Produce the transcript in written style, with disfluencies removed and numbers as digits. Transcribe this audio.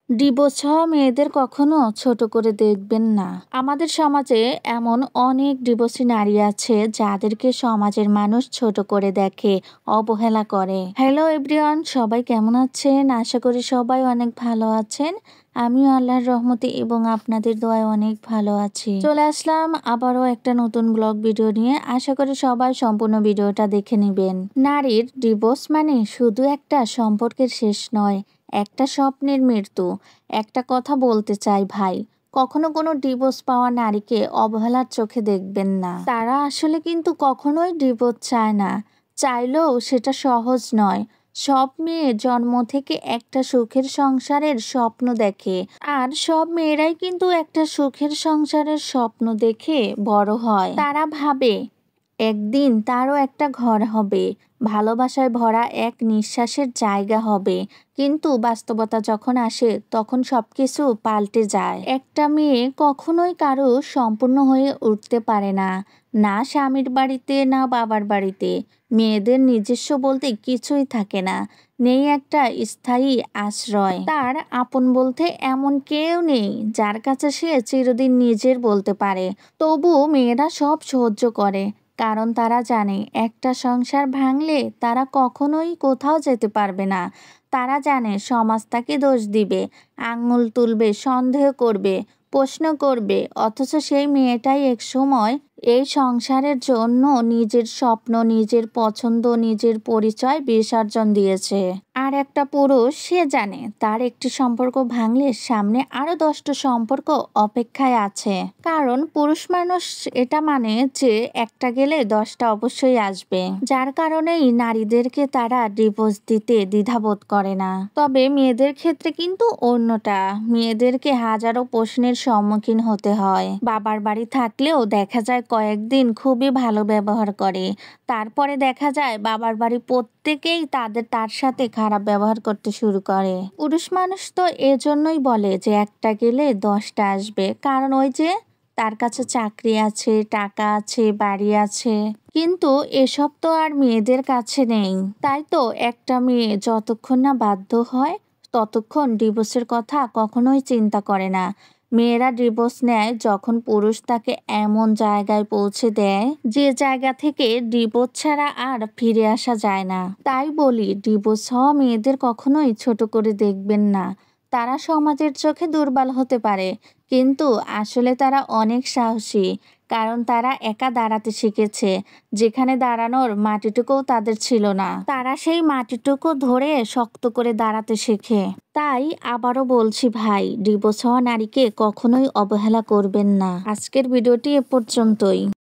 Divorce হওয়া মেয়েদের কখনো ছোট করে দেখবেন না। আমাদের সমাজে এমন অনেক ডিভোর্সি নারী আছে যাদেরকে সমাজের মানুষ ছোট করে দেখে, অবহেলা করে। হ্যালো এভরিওয়ান, সবাই কেমন আছেন? আশা করি সবাই অনেক ভালো আছেন। আমিও আল্লাহর রহমতে এবং আপনাদের দোয়ায় অনেক ভালো আছি। চলে আসলাম আবারও একটা নতুন ব্লগ ভিডিও নিয়ে। আশা করি সবাই সম্পূর্ণ ভিডিওটা দেখে নেবেন। নারীর ডিভোর্স মানে শুধু একটা সম্পর্কের শেষ নয়, একটা স্বপ্নের মৃত্যু। একটা কথা বলতে চাই ভাই, কখনো কোনো ডিভোর্স পাওয়া নারীকে অবহেলার চোখে দেখবেন না। তারা আসলে কিন্তু কখনোই ডিভোর্স চায় না, চাইলেও সেটা সহজ নয়। সব মেয়ে জন্ম থেকে একটা সুখের সংসারের স্বপ্ন দেখে, আর সব মেয়েরাই কিন্তু একটা সুখের সংসারের স্বপ্ন দেখে বড় হয়। তারা ভাবে একদিন তারও একটা ঘর হবে, ভালোবাসায় ভরা এক নিঃশ্বাসের জায়গা হবে। কিন্তু বাস্তবতা যখন আসে তখন সবকিছু পাল্টে যায়। একটা মেয়ে কখনোই কারো সম্পূর্ণ হয়ে উঠতে পারে না, না স্বামীর বাড়িতে না বাবার বাড়িতে। মেয়েদের নিজস্ব বলতে কিছুই থাকে না, নেই একটা স্থায়ী আশ্রয়। তার আপন বলতে এমন কেউ নেই যার কাছে সে চিরদিন নিজের বলতে পারে। তবু মেয়েরা সব সহ্য করে, কারণ তারা জানে একটা সংসার ভাঙলে তারা কখনোই কোথাও যেতে পারবে না। তারা জানে সমাজ তাকে দোষ দিবে, আঙুল তুলবে, সন্দেহ করবে, প্রশ্ন করবে। অথচ সেই মেয়েটাই এক সময় এই সংসারের জন্য নিজের স্বপ্ন, নিজের পছন্দ, নিজের পরিচয় বিসর্জন দিয়েছে। আর একটা পুরুষ, সে জানে তার একটি সম্পর্ক ভাঙলে সামনে আরো 10টা সম্পর্ক অপেক্ষায় আছে। কারণ পুরুষ মানুষ এটা মানে যে একটা গেলে 10টা অবশ্যই আসবে। যার কারণেই নারীদেরকে তারা ডিভোর্স দিতে দ্বিধাবোধ করে না। তবে মেয়েদের ক্ষেত্রে কিন্তু অন্যটা। মেয়েদেরকে হাজারো প্রশ্নের সম্মুখীন হতে হয়। বাবার বাড়ি থাকলেও দেখা যায় কয়েকদিন খুবই ভালো ব্যবহার করে, তারপরে দেখা যায় বাবার বাড়ি প্রত্যেকেই তার সাথে খারাপ ব্যবহার করতে শুরু করে। পুরুষ মানুষ তো এজন্যই বলে যে একটা গেলে 10টা আসবে, কারণ ওই যে তার কাছে চাকরি আছে, টাকা আছে, বাড়ি আছে। কিন্তু এসব তো আর মেয়েদের কাছে নেই। তাই তো একটা মেয়ে যতক্ষণ না বাধ্য হয় ততক্ষণ ডিভোর্সের কথা কখনোই চিন্তা করে না। মেয়েরা ডিভোর্স নেয় যখন পুরুষ তাকে এমন জায়গায় পৌঁছে দেয় যে জায়গা থেকে ডিভোর্স ছাড়া আর ফিরে আসা যায় না। তাই বলি, ডিভোর্স হওয়া মেয়েদের কখনোই ছোট করে দেখবেন না। তারা সমাজের চোখে দুর্বল হতে পারে, কিন্তু আসলে তারা অনেক সাহসী। কারণ তারা একা দাঁড়াতে শিখেছে, যেখানে দাঁড়ানোর মাটিটুকুও তাদের ছিল না। তারা সেই মাটিটুকু ধরে শক্ত করে দাঁড়াতে শেখে। তাই আবারও বলছি ভাই, ডিভোর্স হওয়া নারীকে কখনোই অবহেলা করবেন না। আজকের ভিডিওটি এ পর্যন্তই।